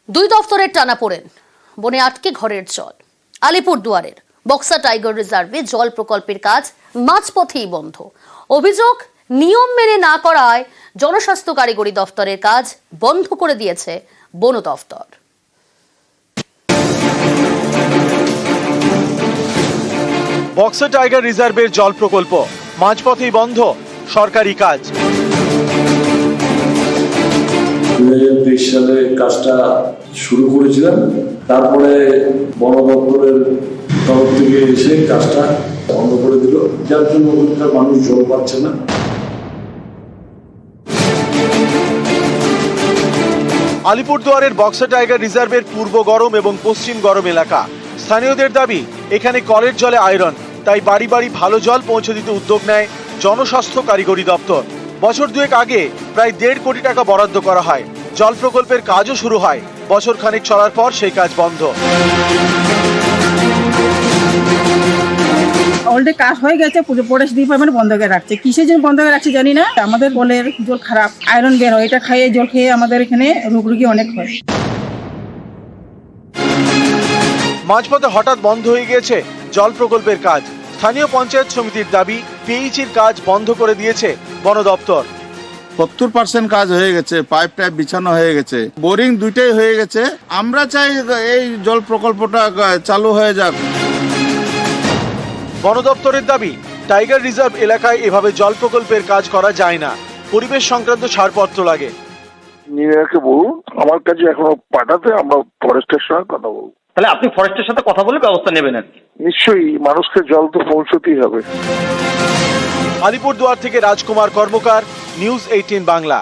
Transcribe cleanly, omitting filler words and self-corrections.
দুই দফতরের টানাপোড়েন, বনে আটকে ঘরের জল। আলিপুরদুয়ারের বক্সা টাইগার রিজার্ভে জল প্রকল্পের কাজ মাঝপথেই বন্ধ। অভিযোগ, নিয়ম মেনে না করায় জনস্বাস্থ্য কারিগরি দফতরের কাজ বন্ধ করে দিয়েছে বন দফতর। বক্সা টাইগার রিজার্ভের জল প্রকল্প মাঝপথেই বন্ধ, সরকারি কাজ। 2023 সালে কাজটা শুরু করেছিলাম, তারপরে বন দপ্তরের তরফ থেকে এসে কাজটা বন্ধ করে দিল, যার জন্য ওখানকার মানুষ জল পাচ্ছে না। আলিপুরদুয়ারের বক্সা টাইগার রিজার্ভের পূর্ব গরম এবং পশ্চিম গরম এলাকা। স্থানীয়দের দাবি, এখানে কলের জলে আয়রন, তাই বাড়ি বাড়ি ভালো জল পৌঁছে দিতে উদ্যোগ নেয় জনস্বাস্থ্য কারিগরি দপ্তর। বছর দুয়েক আগে প্রায় 1.5 কোটি টাকা বরাদ্দ করা হয়, জল প্রকল্পের কাজও শুরু হয়। বছর খানিক চলার পর সেই কাজ বন্ধ। অলরেডি কাজ হয়ে গেছে, ফরেস্ট ডিপার্টমেন্ট বন্ধ করে রাখছে। কিসের জন্য বন্ধ করে রাখছে জানি না। আমাদের কলের জল খারাপ, আয়রন বের হয়, এটা খাইয়ে জল খেয়ে আমাদের এখানে রোগ রোগী অনেক হয়। মাঝপথে হঠাৎ বন্ধ হয়ে গিয়েছে জল প্রকল্পের কাজ। স্থানীয় পঞ্চায়েত সমিতির দাবি, পিএইচির কাজ বন্ধ করে দিয়েছে বন দপ্তর। 70% কাজ হয়ে গেছে, পাইপ টাইপ বিছানো হয়ে গেছে, বোরিং দুইটাই হয়ে গেছে। আমরা চাই এই জল প্রকল্পটা চালু হয়ে যাক। বন দপ্তরের দাবি, টাইগার রিজার্ভ এলাকায় এভাবে জল প্রকল্পের কাজ করা যায় না, পরিবেশ সংক্রান্ত ছাড়পত্র লাগে। ইঞ্জিনিয়ারকে বলুন আমার কাছে এখনো পাঠাতে, আমরা ফরেস্টের সঙ্গে কথা বলবো। তাহলে আপনি ফরেস্টের সাথে কথা বলে ব্যবস্থা নেবেন আর কি? নিশ্চয়ই, মানুষকে জল তো পৌঁছতেই হবে। আলিপুরদুয়ার থেকে রাজকুমার কর্মকার, নিউজ 18 বাংলা।